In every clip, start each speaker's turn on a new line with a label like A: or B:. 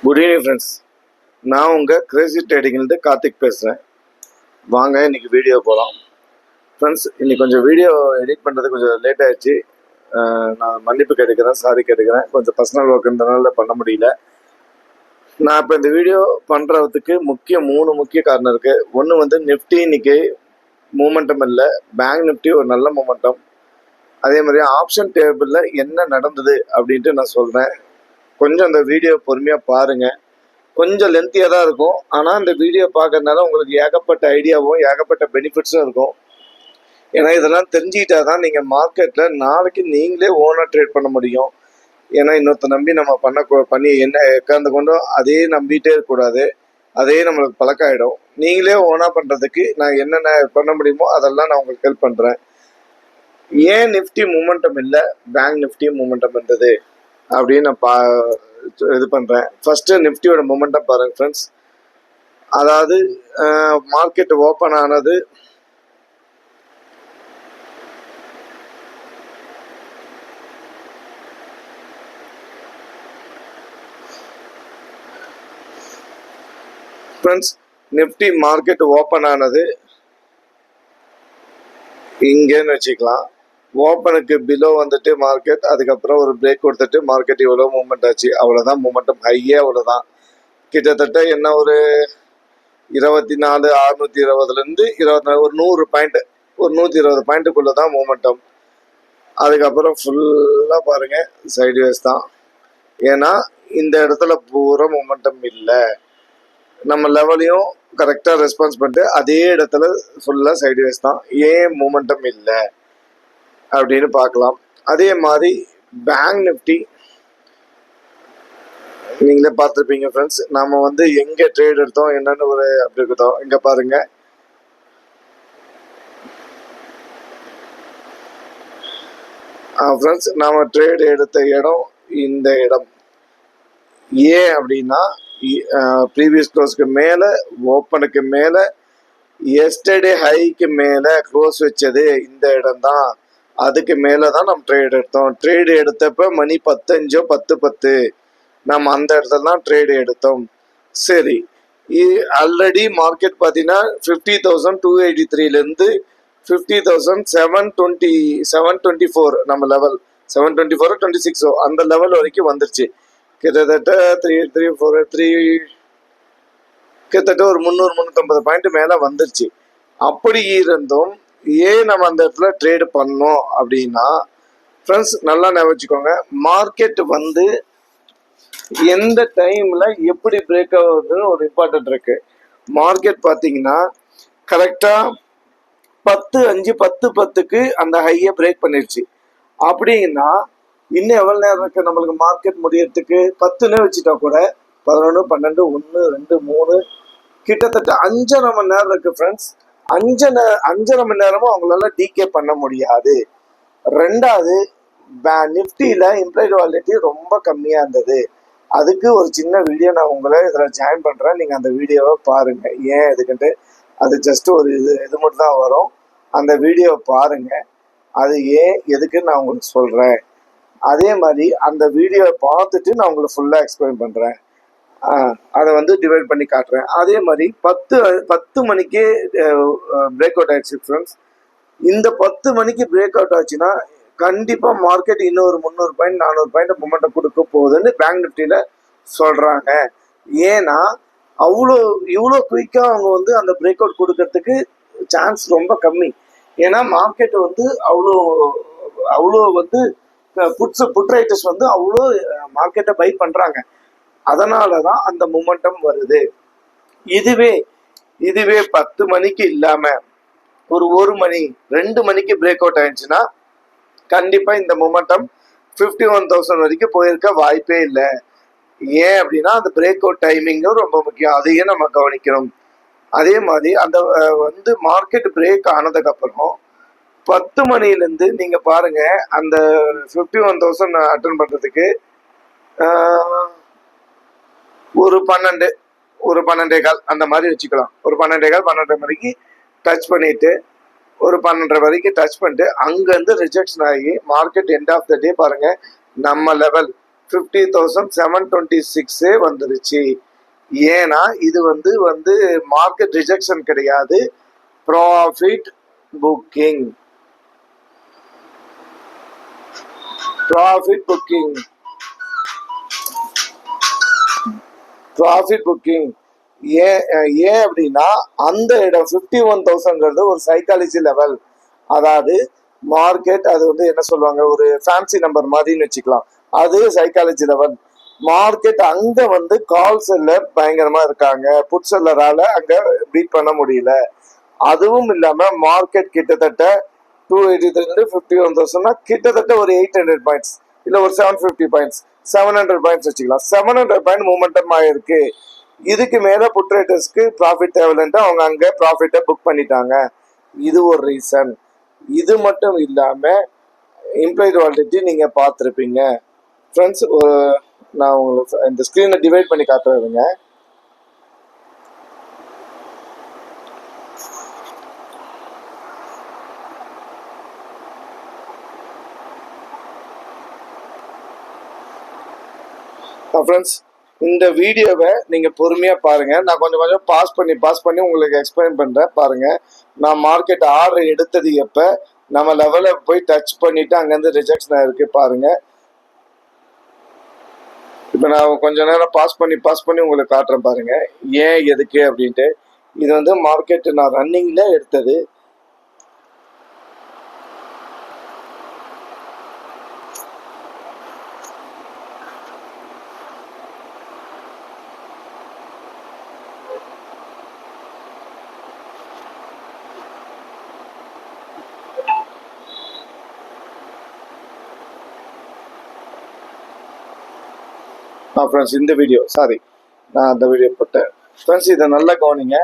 A: Good evening friends. நான் உங்கள் Crazy ட்ரேடிங்லேருந்து Karthik பேசுகிறேன். வாங்க இன்றைக்கி வீடியோ போகலாம். ஃப்ரெண்ட்ஸ், இன்றைக்கி கொஞ்சம் வீடியோ எடிட் பண்ணுறது கொஞ்சம் லேட் ஆகிடுச்சு. நான் மன்னிப்பு கேட்டுக்கிறேன், சாரி கேட்டுக்கிறேன். கொஞ்சம் பர்சனல் ஒர்க் இருந்தனால பண்ண முடியல. நான் இப்போ இந்த வீடியோ பண்ணுறதுக்கு மூணு முக்கிய காரணம் இருக்குது. ஒன்று வந்து நிஃப்டி இன்றைக்கி மூமெண்டம் இல்லை, பேங்க் நிஃப்டி ஒரு நல்ல மூமெண்டம். அதே மாதிரி ஆப்ஷன் டேபிளில் என்ன நடந்தது அப்படின்ட்டு நான் சொல்கிறேன். கொஞ்சம் அந்த வீடியோ பொறுமையாக பாருங்கள். கொஞ்சம் லென்த்தியாக தான் இருக்கும், ஆனால் இந்த வீடியோ பார்க்கறதுனால உங்களுக்கு ஏகப்பட்ட ஐடியாவும் ஏகப்பட்ட பெனிஃபிட்ஸும் இருக்கும். ஏன்னா இதெல்லாம் தெரிஞ்சுக்கிட்டா தான் நீங்கள் மார்க்கெட்டில் நாளைக்கு நீங்களே ஓனாக ட்ரேட் பண்ண முடியும். ஏன்னா இன்னொருத்த நம்பி நம்ம பண்ணி என்ன உட்கார்ந்து கொண்டும் அதே நம்பிகிட்டே இருக்கக்கூடாது. அதே நம்மளுக்கு பழக்காயிடும். நீங்களே ஓனாக பண்ணுறதுக்கு நான் என்னென்ன பண்ண முடியுமோ அதெல்லாம் நான் உங்களுக்கு ஹெல்ப் பண்ணுறேன். ஏன் நிஃப்டி மூமெண்டம் இல்லை, பேங்க் நிஃப்டி மூமெண்டம் இருந்தது அப்படின்னு நான் இது பண்ணுறேன். ஃபஸ்ட்டு நிஃப்டியோட மூமெண்டம் பாருங்கள் ஃப்ரெண்ட்ஸ். அதாவது மார்க்கெட் ஓப்பன் ஆனது ஃப்ரெண்ட்ஸ், நிஃப்டி மார்க்கெட் ஓப்பன் ஆனது இங்கேன்னு வச்சுக்கலாம். ஓப்பனுக்கு பிலோ வந்துட்டு மார்க்கெட், அதுக்கப்புறம் ஒரு பிரேக் கொடுத்துட்டு மார்க்கெட் இவ்வளோ மூவ்மெண்ட் ஆச்சு. அவ்வளோதான் மூமெண்டம், ஹையே அவ்வளோதான். கிட்டத்தட்ட என்ன ஒரு 24,620லேருந்து 24 ஒரு 100 பாயிண்ட், ஒரு 120 பாயிண்ட்டுக்குள்ளே தான் மூமெண்டம். அதுக்கப்புறம் ஃபுல்லாக பாருங்கள் சைட்வேஸ் தான். ஏன்னா இந்த இடத்துல பூரா மூமெண்டம் இல்லை. நம்ம லெவலையும் கரெக்டாக ரெஸ்பான்ஸ் பண்ணிட்டு அதே இடத்துல ஃபுல்லாக சைட்வேஸ் தான். ஏன் மூமெண்டம் இல்லை அப்படின்னு பார்க்கலாம். அதே மாதிரி பேங்க் நிஃப்டி நீங்களே பார்த்துருப்பீங்க ஃப்ரெண்ட்ஸ். நம்ம வந்து எங்கே ட்ரேட் எடுத்தோம் என்னென்னு ஒரு அப்படி இருக்கோம். இங்கே பாருங்க, ஃப்ரெண்ட்ஸ் நாம் ட்ரேட் எடுத்த இடம் இந்த இடம். ஏன் அப்படின்னா ப்ரீவியஸ் க்ளோஸ்க்கு மேலே, ஓப்பனுக்கு மேலே, எஸ்டர்டே ஹைக்கு மேலே க்ளோஸ் வச்சது இந்த இடம் தான். அதுக்கு மேலே தான் நம்ம ட்ரேட் எடுத்தோம். ட்ரேடு எடுத்தப்ப மணி 10:05 10:10 நம்ம அந்த இடத்துல தான் ட்ரேடு எடுத்தோம். சரி, ஆல்ரெடி மார்க்கெட் பார்த்தீங்கன்னா 50,283லேருந்து 50,724 நம்ம லெவல் 724 26 அந்த லெவல் வரைக்கும் வந்துருச்சு. கிட்டத்தட்ட 3 கிட்டத்தட்ட ஒரு 300-350 பாயிண்ட் மேலே வந்துருச்சு. அப்படி இருந்தும் ஏன் நம்ம அந்த இடத்துல ட்ரேடு பண்ணோம் அப்படின்னா ஃப்ரெண்ட்ஸ், நல்லா ஞாபகம், மார்க்கெட் வந்து எந்த டைமில் எப்படி பிரேக் ஆகுதுன்னு ஒரு இம்பார்ட்டன்ட் இருக்குது. மார்க்கெட் பார்த்தீங்கன்னா கரெக்டாக 10:05 10:10க்கு அந்த ஹையை பிரேக் பண்ணிருச்சு. அப்படின்னா இன்னும் எவ்வளோ நேரம் இருக்குது நம்மளுக்கு மார்க்கெட் முடியறதுக்கு? 10ன்னு வச்சுட்டா கூட 11 12 1 2 3 கிட்டத்தட்ட 5.5 மணி நேரம் இருக்குது ஃப்ரெண்ட்ஸ். 5.5 மணி நேரமும் அவங்களால டிகே பண்ண முடியாது. ரெண்டாவது, நிஃப்டியில் இம்ப்ளைடு வாலிடிட்டி ரொம்ப கம்மியாக இருந்தது. அதுக்கு ஒரு சின்ன வீடியோ நான் உங்களை இதில் ஜாயின் பண்ணுறேன். நீங்கள் அந்த வீடியோவை பாருங்கள். ஏன் எதுக்குன்ட்டு அது ஜஸ்ட் ஒரு இது மட்டும் தான் வரும். அந்த வீடியோவை பாருங்கள். அது ஏன் எதுக்குன்னு நான் உங்களுக்கு சொல்கிறேன். அதே மாதிரி அந்த வீடியோவை பார்த்துட்டு நான் உங்களுக்கு ஃபுல்லாக எக்ஸ்பிளைன் பண்ணுறேன். அதை வந்து டிவைட் பண்ணி காட்டுறேன். அதே மாதிரி 10 மணிக்கே பிரேக் அவுட் ஆயிடுச்சு ஃப்ரெண்ட்ஸ். இந்த 10 மணிக்கு பிரேக் அவுட் ஆச்சுன்னா கண்டிப்பாக மார்க்கெட் இன்னொரு 300 பாயிண்ட் 400 பாயிண்ட் மூமெண்டம் கொடுக்க போகுதுன்னு பேங்க் நிஃப்டியில் சொல்கிறாங்க. ஏன்னா இவ்வளோ குயிக்காக அவங்க வந்து அந்த பிரேக் அவுட் கொடுக்கறதுக்கு சான்ஸ் ரொம்ப கம்மி. ஏன்னா மார்க்கெட் வந்து அவ்வளோ வந்து புட் ரைட்டர்ஸ் வந்து அவ்வளோ மார்க்கெட்டை பை பண்ணுறாங்க. அதனால தான் அந்த மூமெண்டம் வருது. இதுவே 10 மணிக்கு இல்லாமல் ஒரு 1 மணி 2 மணிக்கு பிரேக் அவுட் ஆயிடுச்சுன்னா கண்டிப்பாக இந்த மூமெண்டம் 51,000 வரைக்கும் போயிருக்க வாய்ப்பே இல்லை. ஏன் அப்படின்னா அந்த பிரேக் அவுட் டைமிங்கும் ரொம்ப முக்கியம். அதையும் நம்ம கவனிக்கணும். அதே மாதிரி அந்த வந்து மார்க்கெட் பிரேக் ஆனதுக்கப்புறம் 10 மணிலேருந்து நீங்கள் பாருங்கள், அந்த 51,000 அட்டன் பண்ணுறதுக்கு ஒரு 12 அந்த மாதிரி வச்சுக்கலாம். ஒரு 12 மணிக்கு டச் பண்ணிட்டு ஒரு 12 வரைக்கும் டச் பண்ணிட்டு அங்கேருந்து ரிஜெக்ஷன் ஆகி மார்க்கெட் எண்ட் ஆஃப் த டே பாருங்கள் நம்ம லெவல் 50,726 வந்துருச்சு. ஏன்னா இது வந்து மார்க்கெட் ரிஜெக்ஷன் கிடையாது, profit booking. Profit booking profit booking ஏன் ஏன் அப்படின்னா அந்த இடம் 51,000ங்கிறது ஒரு சைக்காலஜி லெவல். அதாவது மார்க்கெட் அது வந்து என்ன சொல்லுவாங்க, ஒரு ஃபேன்சி நம்பர் மாதிரின்னு வச்சுக்கலாம். அது சைக்காலஜி லெவல். மார்க்கெட் அங்க வந்து கால் செல்லர் பயங்கரமா இருக்காங்க, புட் செல்லரால அங்க பீட் பண்ண முடியல. அதுவும் இல்லாம மார்க்கெட் கிட்டத்தட்ட 283 51,000 கிட்டத்தட்ட ஒரு 800 பாயிண்ட்ஸ் இல்ல ஒரு 750 பாயிண்ட்ஸ் 700 பாயிண்ட்ஸ் வச்சுக்கலாம். 700 பாயிண்ட் மூமெண்டம் ஆயிருக்கு. இதுக்கு மேல புட் ரைட்டர்ஸ்க்கு ப்ராஃபிட் தேவையில்லைன்ட்டு அவங்க அங்க ப்ராஃபிட்டை புக் பண்ணிட்டாங்க. இது ஒரு ரீசன். இது மட்டும் இல்லாம இம்ப்ளாய்டு வாலிடிட்டி நீங்க பார்த்துருப்பீங்க ஃப்ரெண்ட்ஸ். நான் உங்களுக்கு இந்த ஸ்க்ரீனை டிவைட் பண்ணி காட்டுறதுங்க. ஃப்ரெண்ட்ஸ், இந்த வீடியோவை நீங்க பொறுமையா பாருங்க. நான் கொஞ்சம் கொஞ்சம் பாஸ் பண்ணி உங்களுக்கு எக்ஸ்பிளைன் பண்றேன். பாருங்க, நான் மார்க்கெட் ஆர்டர் எடுத்தது எப்ப நம்ம லெவலை போய் டச் பண்ணிட்டு அங்கேருந்து ரிஜெக்ஷன் ஆயிருக்கு. பாருங்க, இப்போ நான் கொஞ்ச நேரம் பாஸ் பண்ணி உங்களுக்கு காட்டுறேன். பாருங்க ஏன் எதுக்கு அப்படின்ட்டு. இது வந்து மார்க்கெட் நான் ரன்னிங்ல எடுத்தது. ஃப்ரெண்ட்ஸ், இந்த வீடியோ சாரி நான் அந்த வீடியோ போட்டேன். ஃப்ரெண்ட்ஸ், இதை நல்லா கவனிங்க.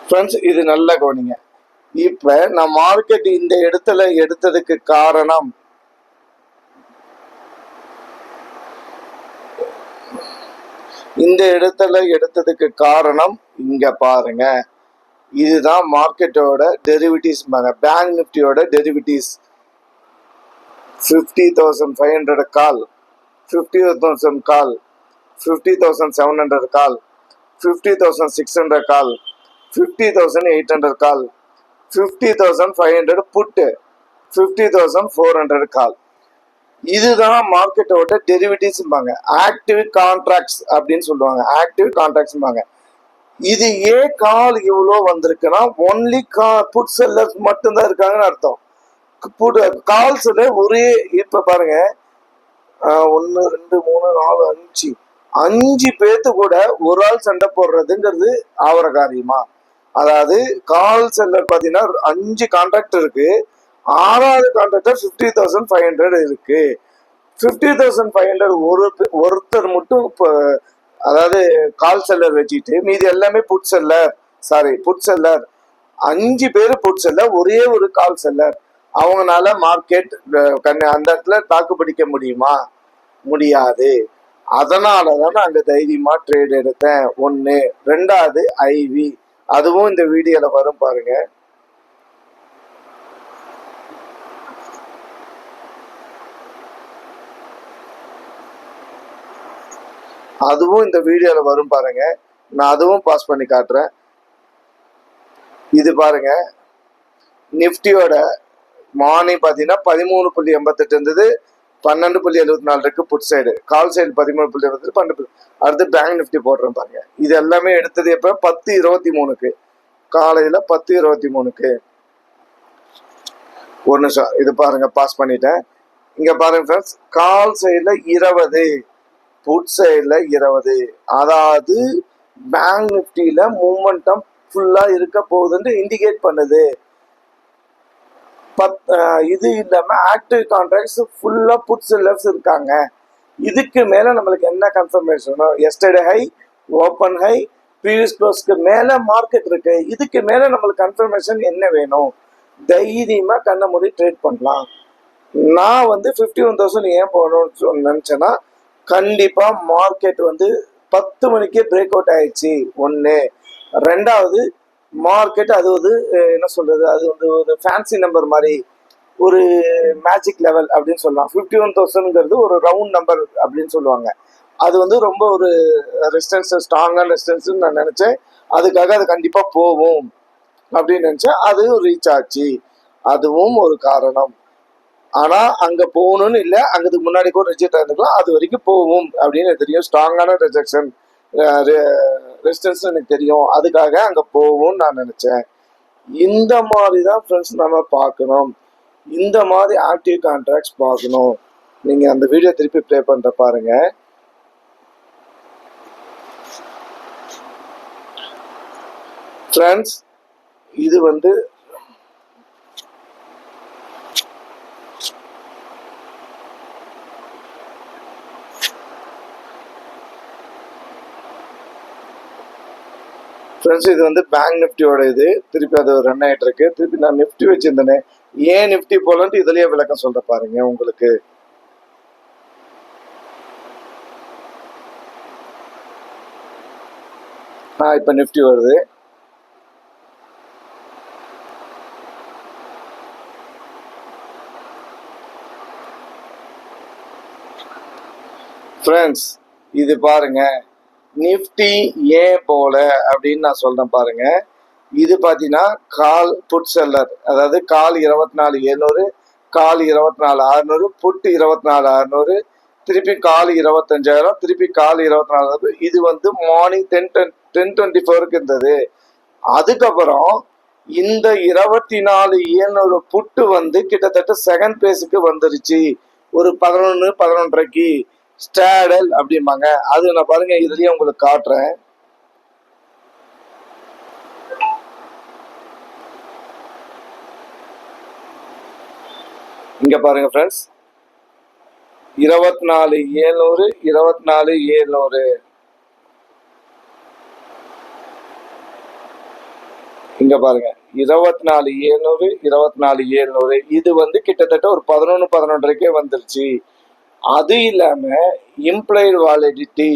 A: ஃப்ரெண்ட்ஸ், இது நல்லா கவனிங்க. இப்ப நான் மார்க்கெட் இந்த இடத்துல எடுத்ததுக்கு காரணம் இங்க பாருங்க. இதுதான் மார்க்கெட்டோட டெரிவிட்டிவ்ஸ். பேங்க் நிஃப்டியோட டெரிவிட்டிவ்ஸ் 50,500 கால், 50,000 கால், 50,700 கால், 50,600 கால், 50,800 கால், 50,500 புட்டு, 50,400 கால். இதுதான் மார்க்கெட்டோட டெரிவிட்டிவ்ஸ். ஆக்டிவ் கான்ட்ராக்ட்ஸ் அப்படின்னு சொல்லுவாங்க. Active contracts. இது ஏன் கால் இவ்வளோ வந்திருக்குன்னா ஒன்லி புட் செல்லர்ஸ் மட்டும்தான் இருக்காங்கன்னு அர்த்தம். கால் செல்லர் ஒரே இப்ப பாருங்க 1 2 3 4 5 பேர்த்து கூட ஒரு ஆள் சண்டை போடுறதுங்கிறது ஆவர காரியமா? அதாவது கால் செல்லர் பார்த்தீங்கன்னா 5 கான்ட்ராக்ட் இருக்கு. 6வது கான்ட்ராக்டர் 50,500 இருக்கு. 50,500 ஒருத்தர் மட்டும் இப்போ அதாவது கால் செல்லர் வச்சுட்டு மீதி எல்லாமே புட் செல்லர். 5 பேர் புட் செல்லர், ஒரே ஒரு கால் செல்லர். அவங்கனால மார்க்கெட் அந்த இடத்துல தாக்கு பிடிக்க முடியுமா? முடியாது. அதனாலதான் நான் அங்க தைரியமா ட்ரேட் எடுத்தேன். 1. 2வது ஐவி, அதுவும் இந்த வீடியோல வரும் பாருங்க. அதுவும் இந்த வீடியோல வரும் பாருங்க. நான் அதுவும் பாஸ் பண்ணி காட்டுறேன். இது பாருங்க, நிப்டியோட மார்னிங் பாத்தீங்கன்னா 13.88 இருந்தது, 12.74 இருக்கு புட் சைடு. Call side 13.80, 12. அடுத்து பேங்க் நிப்டி போடுறேன் பாருங்க. இது எல்லாமே எடுத்தது எப்ப 10:23 காலையில 10:23. ஒரு நிமிஷம், இது பாருங்க பாஸ் பண்ணிட்டேன். இங்க பாருங்க ஃப்ரெண்ட்ஸ், கால் சைடுல 20, புட் சைடுல 20. அதாவது பேங்க் நிப்டியில மூமெண்டம் ஃபுல்லா இருக்க போகுதுன்னு இண்டிகேட் பண்ணுது. இது இல்லாம ஆக்டிவ் கான்ட்ராக்ட்ஸ் ஃபுல்லா புட் செல்லர்ஸ் இருக்காங்க. இதுக்கு மேல நம்மளுக்கு என்ன confirmation? Yesterday high, open high, previous க்ளோஸ்க்கு மேல மார்க்கெட் இருக்கு. இதுக்கு மேல நம்மளுக்கு கன்ஃபர்மேஷன் என்ன வேணும்? தைரியமா கண்ண மூடி ட்ரேட் பண்ணலாம். நான் 51,000 ஏன் போகணும்னு நினைச்சேன்னா, கண்டிப்பா மார்க்கெட் 10 மணிக்கே பிரேக் அவுட் ஆயிடுச்சு. 1. 2வது மார்க்கெட் அது வந்து என்ன சொல்றது, அது வந்து ஒரு ஃபேன்சி நம்பர் மாதிரி, ஒரு மேஜிக் லெவல் அப்படின்னு சொல்லலாம். 51,000ங்கிறது ஒரு ரவுண்ட் நம்பர் அப்படின்னு சொல்லுவாங்க. அது வந்து ரொம்ப ஒரு ரெசிஸ்டன்ஸ், ஸ்ட்ராங்கான ரெசிஸ்டன்ஸ்னு நான் நினைச்சேன். அதுக்காக அது கண்டிப்பா போகும் அப்படின்னு நினைச்சேன். அது ரீச் ஆச்சு. அதுவும் ஒரு காரணம். ஆனா அங்க போகணும்னு இல்லை, அங்கதுக்கு முன்னாடி கூட ரிஜெக்ட் ஆயிருந்துக்கலாம். அது வரைக்கும் போகும் அப்படின்னு எனக்கு தெரியும். ஸ்ட்ராங்கான ரிஜெக்ஷன் ரெசிஸ்டன்ஸ் எனக்கு தெரியும். அதுக்காக அங்க போகும்னு நான் நினைச்சேன். இந்த மாதிரி தான் ஃப்ரெண்ட்ஸ் நம்ம பார்க்கணும். இந்த மாதிரி ஆக்டிவ் கான்ட்ராக்ட்ஸ் பார்க்கணும். நீங்க அந்த வீடியோ திருப்பி ப்ளே பண்ற பாருங்க. ஃப்ரெண்ட்ஸ் இது வந்து ஃப்ரெண்ட்ஸ் இது வந்து பேங்க் நிஃப்டியோட இது. திருப்பி அது ரன் ஆகிட்டு இருக்கு. திருப்பி நான் நிஃப்டி வச்சிருந்தேனே, ஏன் நிஃப்டி போலன்ட்டு இதுலயே விளக்கம் சொல்ற பாருங்க உங்களுக்கு. இப்ப நிஃப்டி வருது. ஃப்ரெண்ட்ஸ் இது பாருங்க, நிஃப்டி ஏன் போல அப்படின்னு நான் சொல்றேன் பாருங்க. இது பார்த்தீங்கன்னா கால் புட் செல்லர், அதாவது கால் 24,700, கால் 24,600, புட்டு 24,600, திருப்பி கால் 25,000, திருப்பி கால் 24,000. இது வந்து மார்னிங் 10:24 இருந்தது. அதுக்கப்புறம் இந்த 24,700 புட்டு வந்து கிட்டத்தட்ட செகண்ட் பேஸுக்கு வந்துருச்சு. ஒரு 11-11:30க்கு ஸ்டாடல் அப்படிம்பாங்க. அது நான் பாருங்க இதுலயே உங்களுக்கு காட்டுறேன். இங்க பாருங்க ஃப்ரெண்ட்ஸ், 24,700, 24,700. இங்க பாருங்க 24,700, 24,700. இது வந்து கிட்டத்தட்ட ஒரு 11-11:30க்கே வந்துருச்சு. அது இல்லாம இம்ப்ளைடு வாலிடிட்டி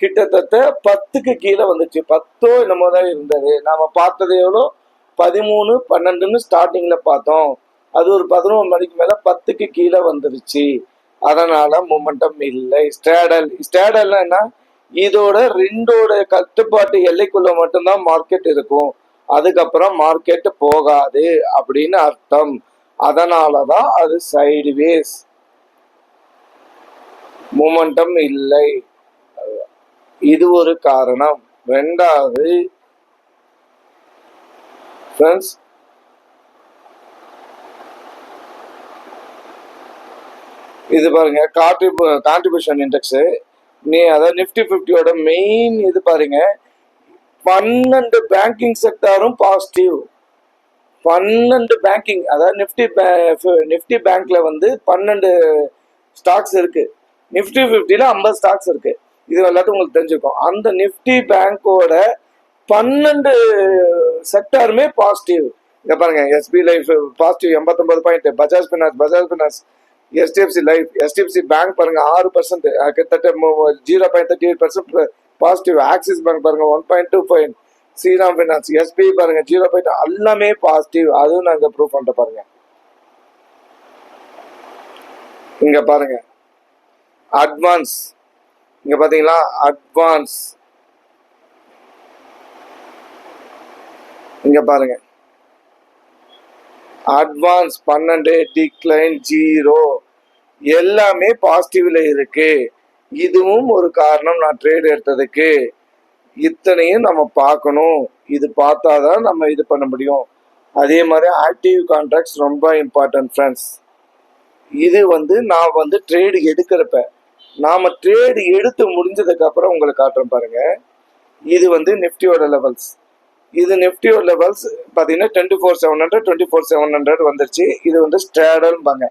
A: கிட்டத்தட்ட 10க்கு கீழே வந்துச்சு. 10 என்னமோ தான் இருந்தது. நாம பார்த்தது எவ்வளோ, 13, 12ன்னு ஸ்டார்டிங்ல பார்த்தோம். அது ஒரு 11 மணிக்கு மேல 10க்கு கீழே வந்துருச்சு. அதனால மொமெண்டம் இல்லை. ஸ்டேடல்னா என்ன, இதோட 2ஓட கட்டுப்பாட்டு எல்லைக்குள்ள மட்டும்தான் மார்க்கெட் இருக்கும். அதுக்கப்புறம் மார்க்கெட் போகாது அப்படின்னு அர்த்தம். அதனாலதான் அது சைடுவேஸ், மொமெண்டம் இல்லை. இது ஒரு காரணம். ரெண்டாவது ஃப்ரெண்ட்ஸ், இது பாருங்க கான்ட்ரிபியூஷன் இண்டெக்ஸ். அதாவது நிஃப்டி 50யோட மெயின் இது பாருங்க, 12 பேங்கிங் செக்டாரும் பாசிட்டிவ். 12 பேங்கிங், அதாவது நிஃப்டி பேங்க்ல வந்து 12 ஸ்டாக்ஸ் இருக்கு. நிஃப்டி 50ல 50 ஸ்டாக்ஸ் இருக்கு. இது எல்லாத்தையும் உங்களுக்கு தெரிஞ்சுக்கும். அந்த நிஃப்டி பேங்கோட 12 செக்டாருமே பாசிட்டிவ். இங்க பாருங்க, SP life positive 89 point, Bajaj finance, HDFC bank பாருங்க 6%, கிட்டத்தட்ட 0.38% பாசிட்டிவ். ஆக்சிஸ் பேங்க் பாருங்க 1.25, ஸ்ரீராம் பினான்ஸ், எஸ்பி பாருங்க 0. எல்லாமே பாசிட்டிவ். அதுவும் நாங்க ப்ரூவ் பண்ணிட்டு பாருங்க. இங்க பாருங்க அட்வான்ஸ், இங்க பாத்தீங்களா அட்வான்ஸ், இங்க பாருங்க அட்வான்ஸ் 12, டிக்ளைன் 0, எல்லாமே பாசிட்டிவ்ல இருக்கு. இதுவும் ஒரு காரணம் நான் ட்ரேட் எடுத்ததுக்கு. இத்தனையும் நம்ம பார்க்கணும். இது பார்த்தாதான் நம்ம இது பண்ண முடியும். அதே மாதிரி ஆக்டிவ் கான்ட்ராக்ட்ஸ் ரொம்ப இம்பார்ட்டன்ட் ஃப்ரெண்ட்ஸ். இது வந்து நான் வந்து ட்ரேடு எடுக்கிறப்ப, நாம ட்ரேடு எடுத்து முடிஞ்சதுக்கு அப்புறம் உங்களுக்கு காட்டுறேன் பாருங்க. இது வந்து நிஃப்டியோட லெவல்ஸ். இது நிஃப்டியோட லெவல்ஸ் பார்த்தீங்கன்னா 24,700, 24,700 வந்துருச்சு. இது வந்து ஸ்ட்ராடல்பாங்க,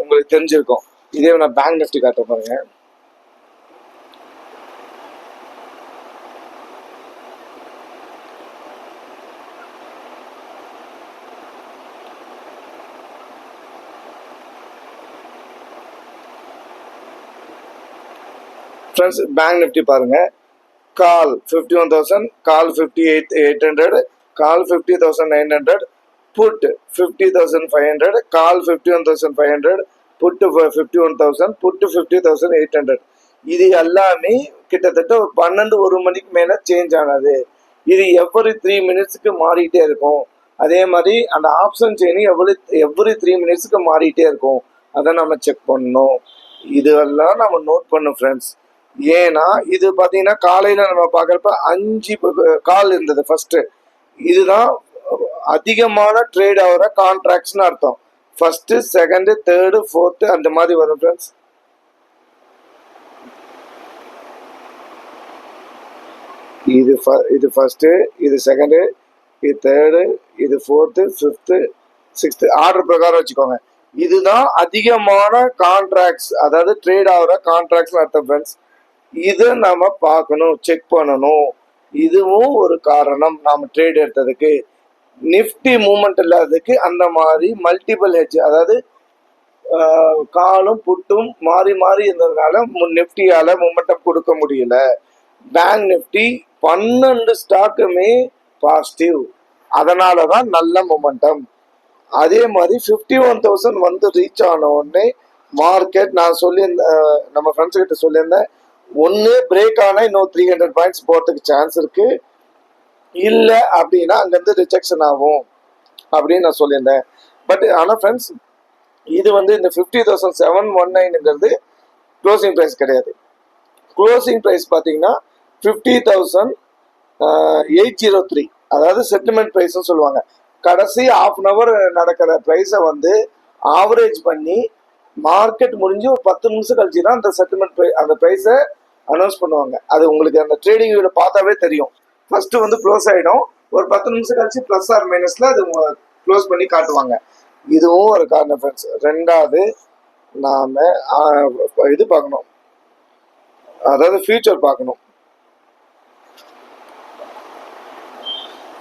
A: உங்களுக்கு தெரிஞ்சிருக்கும். இதே நான் பேங்க் நிஃப்டி காட்ட பாருங்க. ஃப்ரெண்ட்ஸ் பேங்க் நிஃப்டி பாருங்க, கால் 51,000, கால் 58,800, கால் 50,900, புட் 50,500, கால் 51,500, புட்டு 51,000, புட்டு 50,800. இது எல்லாமே கிட்டத்தட்ட ஒரு 12 மணிக்கு மேல சேஞ்ச் ஆனது. இது எவ்ரி 3 மினிட்ஸ்க்கு மாறிட்டே இருக்கும். அதே மாதிரி அந்த ஆப்ஷன் செயின் எவ்ரி 3 மினிட்ஸ்க்கு மாறிட்டே இருக்கும். அதை நம்ம செக் பண்ணணும். இதெல்லாம் நம்ம நோட் பண்ணும் ஃப்ரெண்ட்ஸ். ஏன்னா இது பார்த்தீங்கன்னா காலையில் நம்ம பார்க்குறப்ப 5 கால் இருந்தது ஃபர்ஸ்ட். இதுதான் அதிகமான ட்ரேட் ஆகிற கான்ட்ராக்ட்ஸ்னு அர்த்தம். ஃபர்ஸ்ட், செகண்ட், தேர்டு, ஃபோர்த்து அந்த மாதிரி வரும் ஃப்ரெண்ட்ஸ். இது ஃபர்ஸ்ட், இது செகண்டு, இது தேர்டு, இது ஃபோர்த்து, ஃபிஃப்த்து, சிக்ஸ்த்து ஆர்டர் பிரகாரம் வச்சுக்கோங்க. இதுதான் அதிகமான கான்ட்ராக்ட்ஸ், அதாவது ட்ரேட் ஆகிற கான்ட்ராக்ட்ஸ் அர்த்தம் ஃப்ரெண்ட்ஸ். இதை நம்ம பார்க்கணும், செக் பண்ணணும். இதுவும் ஒரு காரணம் நாம் ட்ரேட் எடுத்ததுக்கு. நிஃப்டி மூமெண்ட் இல்லாததுக்கு அந்த மாதிரி மல்டிபிள் ஹெட்ஜ், அதாவது காலும் புட்டும் மாறி மாறி இருந்ததுனால நிஃப்டியால மூமெண்டம் கொடுக்க முடியல. பேங்க் நிஃப்டி 12 ஸ்டாக்குமே பாசிட்டிவ், அதனால தான் நல்ல மொமெண்டம். அதே மாதிரி 51,000 வந்து ரீச் ஆன உடனே மார்க்கெட், நான் சொல்லியிருந்தேன், நம்ம ஃப்ரெண்ட்ஸ் கிட்ட சொல்லியிருந்தேன், ஒன்று பிரேக் ஆனால் இன்னும் 300 பாயிண்ட்ஸ் போகிறதுக்கு சான்ஸ் இருக்கு, இல்லை அப்படின்னா அங்கேருந்து ரிஜெக்ஷன் ஆகும் அப்படின்னு நான் சொல்லியிருந்தேன். பட் ஆனால் ஃப்ரெண்ட்ஸ், இது வந்து இந்த 50,719ங்கிறது க்ளோசிங் ப்ரைஸ் கிடையாது. க்ளோசிங் ப்ரைஸ் பார்த்தீங்கன்னா 50,803, அதாவது செட்டில்மெண்ட் ப்ரைஸ்ன்னு சொல்லுவாங்க. கடைசி ½ அன் அவர் நடக்கிற ப்ரைஸை வந்து ஆவரேஜ் பண்ணி மார்க்கெட் முடிஞ்சு ஒரு 10 நிமிஷம் கழிச்சு தான் அந்த செட்டில்மெண்ட் அந்த ப்ரைஸை அனௌன்ஸ் பண்ணுவாங்க. அது உங்களுக்கு அந்த ட்ரேடிங் வியூவில் பார்த்தாவே தெரியும். ஃபர்ஸ்ட் வந்து க்ளோஸ் ஆகிடும், ஒரு 10 நிமிஷம் கழிச்சு ப்ளஸ் ஆர் மைனஸில் அது க்ளோஸ் பண்ணி காட்டுவாங்க. இதுவும் ஒரு காரணம் ஃப்ரெண்ட்ஸ். ரெண்டாவது, நாம் இது பார்க்கணும், அதாவது ஃபியூச்சர் பார்க்கணும்.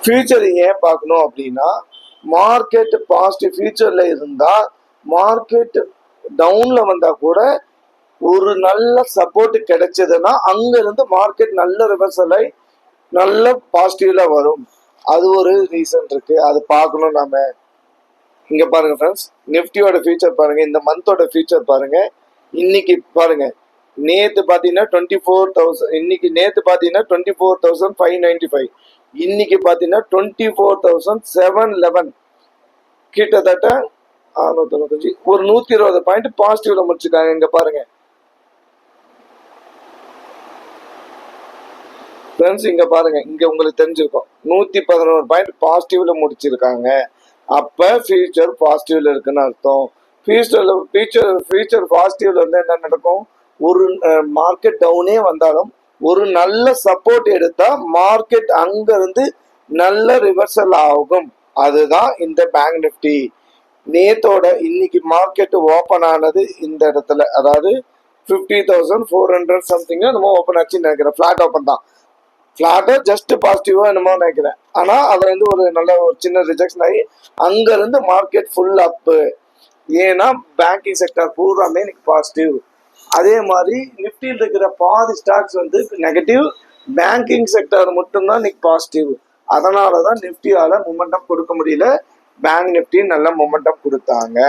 A: ஃபியூச்சர் ஏன் பார்க்கணும் அப்படின்னா, மார்க்கெட் பாசிட்டிவ் ஃபியூச்சர்ல இருந்தா மார்க்கெட் டவுன்ல வந்தா கூட ஒரு நல்ல சப்போர்ட் கிடைச்சதுன்னா அங்க இருந்து மார்க்கெட் நல்ல ரிவர்சல் ஆகி நல்ல பாசிட்டிவ்ல வரும். அது ஒரு ரீசன் இருக்கு, அது பார்க்கணும் நாம. இங்க பாருங்க ஃப்ரெண்ட்ஸ், நிஃப்டியோட ஃபியூச்சர் பாருங்க, இந்த மந்தோட ஃபியூச்சர் பாருங்க. இன்னைக்கு பாருங்க, நேத்து பாத்தீங்கன்னா 24,000, இன்னைக்கு நேத்து பாத்தீங்கன்னா 24,595, இன்னைக்கு பாத்தீங்கன்னா 24,711, கிட்டத்தட்ட 695, ஒரு 120 பாயிண்ட் பாசிட்டிவ்ல முடிச்சிருக்காங்க. இங்க பாருங்க ஃப்ரெண்ட்ஸ், இங்க பாருங்க, இங்க உங்களுக்கு தெரிஞ்சிருக்கும் 111 பாயிண்ட் பாசிட்டிவ்ல முடிச்சிருக்காங்க. அப்ப ஃபியூச்சர் பாசிட்டிவ்ல இருக்குன்னு அர்த்தம். ஃபியூச்சர் பாசிட்டிவ்ல வந்து என்ன நடக்கும், ஒரு மார்க்கெட் டவுனே வந்தாலும் ஒரு நல்ல சப்போர்ட் எடுத்தா மார்க்கெட் அங்க இருந்து நல்ல ரிவர்சல் ஆகும். அதுதான் இந்த பேங்க் நிஃப்டி. நேத்தோட இன்னைக்கு மார்க்கெட் ஓப்பன் ஆனது இந்த இடத்துல, அதாவது 50,400 சம்திங் நம்ம ஓப்பன் ஆச்சுன்னு நினைக்கிறேன். ஃபிளாட் ஓப்பன் தான், ஃபிளாட்டா ஜஸ்ட் பாசிட்டிவா என்னமோ நினைக்கிறேன். ஆனா அதுல இருந்து ஒரு நல்ல ஒரு சின்ன ரிஜெக்ஷன் ஆகி அங்க இருந்து மார்க்கெட் ஃபுல் அப். ஏன்னா பேங்கிங் செக்டர் பூராமே இன்னைக்கு பாசிட்டிவ். அதே மாதிரி நிஃப்டியில் இருக்கிற பாதி ஸ்டாக்ஸ் வந்து நெகட்டிவ், பேங்கிங் செக்டர் மட்டும்தான் இன்னைக்கு பாசிட்டிவ். அதனாலதான் நிஃப்டியால மொமெண்டம் கொடுக்க முடியல. பேங்க் நிஃப்டி நல்ல மொமெண்டம் கொடுத்தாங்க.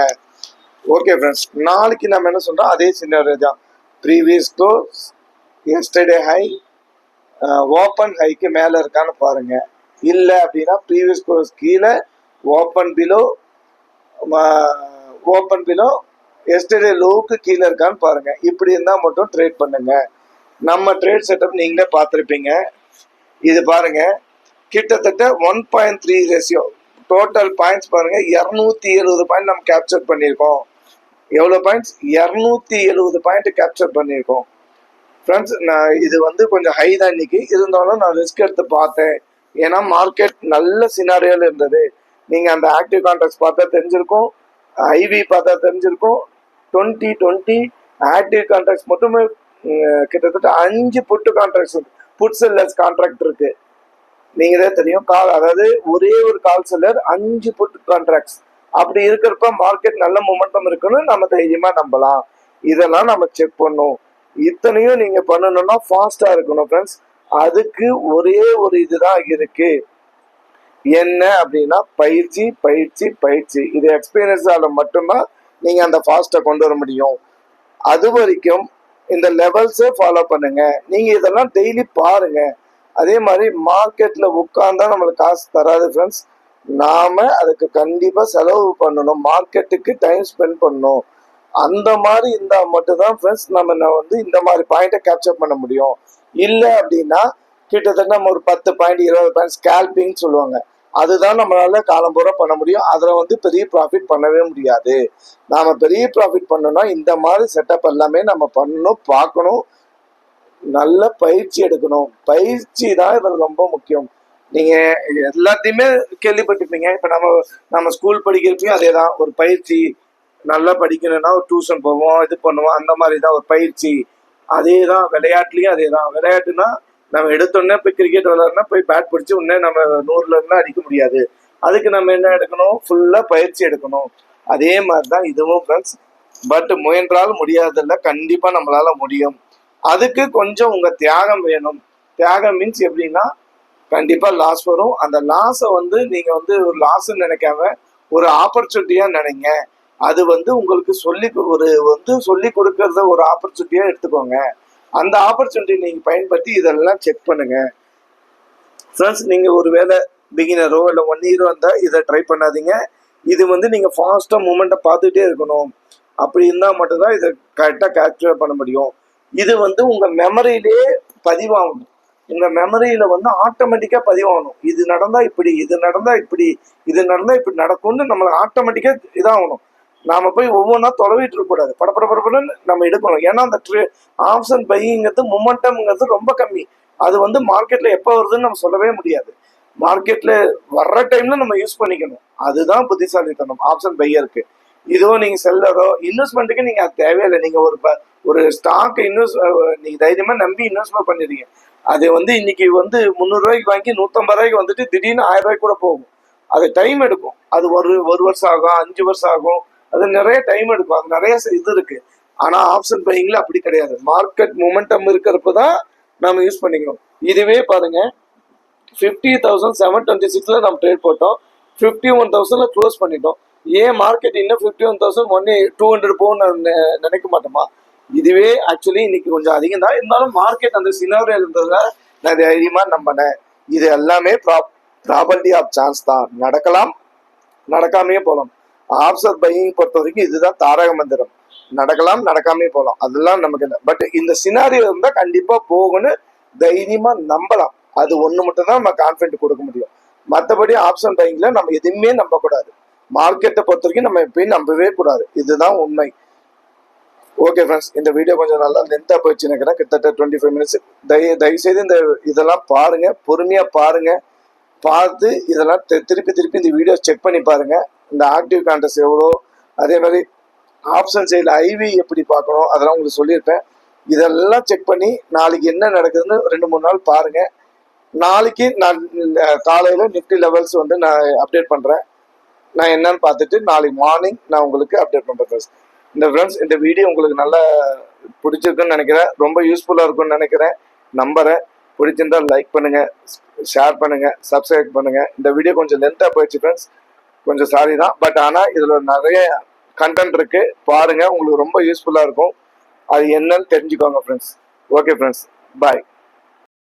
A: ஓகே ஃப்ரெண்ட்ஸ், நாளைக்கு நம்ம என்ன சொல்றோம், அதே சின்ன தான். Previous close, yesterday high, open haiku மேல இருக்கான்னு பாருங்க. இல்லை அப்படின்னா ப்ரீவியஸ் க்ளோஸ் கீழே, ஓப்பன் பிலோ எஸ்டர்டே லோவுக்கு கீழே இருக்கான்னு பாருங்க. இப்படி இருந்தா மட்டும் ட்ரேட் பண்ணுங்க. நம்ம ட்ரேட் செட்டப் நீங்களே பார்த்துருப்பீங்க. இது பாருங்க, கிட்டத்தட்ட 1.3 ரேஷியோ. டோட்டல் பாயிண்ட்ஸ் பாருங்க, 270 பாயிண்ட் நம்ம கேப்சர் பண்ணியிருக்கோம். எவ்வளோ பாயிண்ட்ஸ், 270 பாயிண்ட் கேப்சர் பண்ணியிருக்கோம் ஃப்ரெண்ட்ஸ். நான் இது வந்து கொஞ்சம் ஹை தான் இன்னைக்கு, இருந்தாலும் நான் ரிஸ்க் எடுத்து பார்த்தேன். ஏன்னா மார்க்கெட் நல்ல சினாரியோல இருந்தது. நீங்க அந்த ஆக்டிவ் கான்ட்ராக்ட்ஸ் பார்த்தா தெரிஞ்சிருக்கும், ஐவி பார்த்தா தெரிஞ்சிருக்கும். 2020 ஆக்டிவ் கான்ட்ராக்ட்ஸ் மட்டுமே கிட்டத்தட்ட 5 புட்டு கான்ட்ராக்ட்ஸ், புட் செல்லர்ஸ் கான்ட்ராக்ட் இருக்கு. நீங்களே தெரியும், அதாவது ஒரே ஒரு கால் செல்லர் 5 புட் கான்ட்ராக்ட்ஸ். அப்படி இருக்கிறப்ப மார்க்கெட் நல்ல மொமெண்டம் இருக்குன்னு நம்ம தைரியமா நம்பலாம். இதெல்லாம் நம்ம செக் பண்ணும். இத்தனையும் நீங்க பண்ணணும்னா ஃபாஸ்டா இருக்கணும் ஃப்ரெண்ட்ஸ். அதுக்கு ஒரே ஒரு இதுதான் இருக்கு, என்ன அப்படின்னா பயிற்சி பயிற்சி பயிற்சி. இது எக்ஸ்பீரியன்ஸால மட்டும்தான் நீங்க அந்த ஃபாஸ்ட்டை கொண்டு வர முடியும். அது வரைக்கும் இந்த லெவல்ஸை ஃபாலோ பண்ணுங்க. நீங்க இதெல்லாம் டெய்லி பாருங்க. அதே மாதிரி மார்க்கெட்ல உட்கார்ந்தா நம்மளுக்கு காசு தராது ஃப்ரெண்ட்ஸ். நாம அதுக்கு கண்டிப்பா செலவு பண்ணணும், மார்க்கெட்டுக்கு டைம் ஸ்பெண்ட் பண்ணணும். அந்த மாதிரி இருந்தா மட்டும்தான் ஃப்ரெண்ட்ஸ் நம்ம வந்து இந்த மாதிரி பாயிண்ட்டை கேப்சர் பண்ண முடியும். இல்லை அப்படின்னா கிட்டத்தட்ட நம்ம ஒரு 10 பாயிண்ட் 20 பாயிண்ட் ஸ்கேல்பிங் சொல்லுவாங்க, அதுதான் நம்மளால காலம் பூரா பண்ண முடியும். அதில் வந்து பெரிய ப்ராஃபிட் பண்ணவே முடியாது. நாம பெரிய ப்ராஃபிட் பண்ணணும்னா இந்த மாதிரி செட்டப் எல்லாமே நம்ம பண்ணணும், பார்க்கணும், நல்ல பயிற்சி எடுக்கணும். பயிற்சி தான் இதில் ரொம்ப முக்கியம். நீங்க எல்லாத்தையுமே கேள்விப்பட்டிருப்பீங்க. இப்ப நம்ம ஸ்கூல் படிக்கிறப்பையும் அதே தான், ஒரு பயிற்சி. நல்லா படிக்கணும்னா ஒரு டியூஷன் போவோம், இது பண்ணுவோம், அந்த மாதிரி தான் ஒரு பயிற்சி. அதே தான் விளையாட்டுலயும் அதே தான். விளையாட்டுனா நம்ம எடுத்தோடனே போய் கிரிக்கெட் விளையாடுனா போய் பேட் பிடிச்சி உடனே நம்ம 100ல இருந்தா அடிக்க முடியாது. அதுக்கு நம்ம என்ன எடுக்கணும், ஃபுல்லா பயிற்சி எடுக்கணும். அதே மாதிரி தான் இதுவும் ஃப்ரெண்ட்ஸ். பட் முயன்றால் முடியாததில்ல, கண்டிப்பா நம்மளால முடியும். அதுக்கு கொஞ்சம் உங்க தியாகம் வேணும். தியாகம் மீன்ஸ் எப்படின்னா கண்டிப்பா லாஸ் வரும். அந்த லாஸை வந்து நீங்க வந்து ஒரு லாஸ்ன்னு நினைக்காம ஒரு ஆப்பர்ச்சுனிட்டியா நினைங்க. அது வந்து உங்களுக்கு சொல்லி கொடுக்கறத ஒரு ஆப்பர்ச்சுனிட்டியா எடுத்துக்கோங்க. அந்த ஆப்பர்ச்சுனிட்டி நீங்க பயன்படுத்தி இதெல்லாம் செக் பண்ணுங்க ஃப்ரெண்ட்ஸ். நீங்க ஒரு வேலை பிகினரோ இல்லை 1 இயரோ இருந்தால் இதை ட்ரை பண்ணாதீங்க. இது வந்து நீங்க ஃபாஸ்டா மூமெண்ட்டை பார்த்துட்டே இருக்கணும். அப்படி இருந்தால் மட்டும்தான் இதை கரெக்டாக கேப்சர் பண்ண முடியும். இது வந்து உங்க மெமரியிலே பதிவாகணும். உங்க மெமரியில வந்து ஆட்டோமேட்டிக்கா பதிவாகணும். இது நடந்தா இப்படி, இது நடந்தா இப்படி, இது நடந்தா இப்படி நடக்கும்னு நம்மளுக்கு ஆட்டோமேட்டிக்கா இதாகணும். நாம போய் ஒவ்வொன்றா தொலைவிட்டு இருக்கக்கூடாது, படப்படன்னு நம்ம எடுக்கணும். ஏன்னா அந்த ஆப்ஷன் பைங்கிறது மொமெண்டம்ங்கிறது ரொம்ப கம்மி. அது வந்து மார்க்கெட்ல எப்போ வருதுன்னு நம்ம சொல்லவே முடியாது. மார்க்கெட்ல வர்ற டைம்ல நம்ம யூஸ் பண்ணிக்கணும். அதுதான் புத்திசாலித்தனம் ஆப்ஷன் பையருக்கு. இதோ நீங்க செல்லரோ இன்வெஸ்ட்மெண்ட்டுக்கு நீங்க அது தேவையில்லை. நீங்க ஒரு ஸ்டாக் நீங்க தைரியமா நம்பி இன்வெஸ்ட்மெண்ட் பண்ணிடுறீங்க. அது வந்து இன்னைக்கு வந்து 300 ரூபாய்க்கு வாங்கி 150 ரூபாய்க்கு வந்துட்டு திடீர்னு 1000 ரூபாய்க்கு கூட போகும். அது டைம் எடுக்கும். அது ஒரு வருஷம் ஆகும், 5 வருஷம் ஆகும். அது நிறைய டைம் எடுக்கும். அது நிறைய இது இருக்கு. ஆனா ஆப்ஷன் பையிங்ல அப்படி கிடையாது. மார்க்கெட் மொமெண்டம் இருக்கிறப்ப தான் நம்ம யூஸ் பண்ணிக்கணும். இதுவே பாருங்க, 50,726ல நம்ம ட்ரேட் போட்டோம், 51,000ல க்ளோஸ் பண்ணிட்டோம். ஏன் மார்க்கெட் இன்னும் 51,000 200 போகணும்னு நினைக்க மாட்டோமா? இதுவே ஆக்சுவலி இன்னைக்கு கொஞ்சம் அதிகம் தான். இருந்தாலும் மார்க்கெட் அந்த சினாரியோ இருந்ததுல நான் தைரியமா நம்பினேன். இது எல்லாமே ப்ராபர்ட்டி ஆஃப் சான்ஸ் தான். நடக்கலாம், நடக்காமையே போகலாம். ஆப்ஷன் பையிங் பொறுத்த வரைக்கும் இதுதான் தாரக மந்திரம். நடக்கலாம், நடக்காமே போகலாம், அதெல்லாம் நமக்கு இல்லை. பட் இந்த சினாரியோ இருந்தால் கண்டிப்பா போகணும்னு தைரியமா நம்பலாம். அது ஒன்று மட்டும் தான் நம்ம கான்ஃபிடென்ட் கொடுக்க முடியும். மற்றபடி ஆப்ஷன் பையிங்ல நம்ம எதுவுமே நம்பக்கூடாது. மார்க்கெட்டை பொறுத்த வரைக்கும் நம்ம எப்பயும் நம்பவே கூடாது. இதுதான் உண்மை. ஓகே ஃப்ரெண்ட்ஸ், இந்த வீடியோ கொஞ்சம் நல்லா லென்த்தாக போயிடுச்சு நினைக்கிறேன். கிட்டத்தட்ட 25 மினிட்ஸ். தயவுசெய்து இந்த இதெல்லாம் பாருங்க, பொறுமையாக பாருங்க. பார்த்து இதெல்லாம் திருப்பி இந்த வீடியோ செக் பண்ணி பாருங்க. இந்த ஆக்டிவ் கான்டெஸ்ட் எவ்வளோ, அதே மாதிரி ஆப்ஷன் சைடில் ஐவி எப்படி பார்க்கணும், அதெல்லாம் உங்களுக்கு சொல்லியிருப்பேன். இதெல்லாம் செக் பண்ணி நாளைக்கு என்ன நடக்குதுன்னு 2-3 நாள் பாருங்க. நாளைக்கு நான் காலையில் நிஃப்டி லெவல்ஸ் வந்து நான் அப்டேட் பண்ணுறேன். நான் என்னன்னு பார்த்துட்டு நாளைக்கு மார்னிங் நான் உங்களுக்கு அப்டேட் பண்ணுறேன். இந்த வீடியோ உங்களுக்கு நல்லா பிடிச்சிருக்குன்னு நினைக்கிறேன். ரொம்ப யூஸ்ஃபுல்லாக இருக்கும்னு நினைக்கிறேன், நம்புறேன். பிடிச்சிருந்தா லைக் பண்ணுங்க, ஷேர் பண்ணுங்க, சப்ஸ்கிரைப் பண்ணுங்க. இந்த வீடியோ கொஞ்சம் லென்த்தாக போயிடுச்சு ஃப்ரெண்ட்ஸ், கொஞ்சம் சாரி தான். பட் ஆனால் இதில் நிறைய கண்டென்ட் இருக்கு, பாருங்க. உங்களுக்கு ரொம்ப யூஸ்ஃபுல்லாக இருக்கும். அது என்னன்னு தெரிஞ்சுக்கோங்க ஃப்ரெண்ட்ஸ். ஓகே ஃப்ரெண்ட்ஸ், பாய்.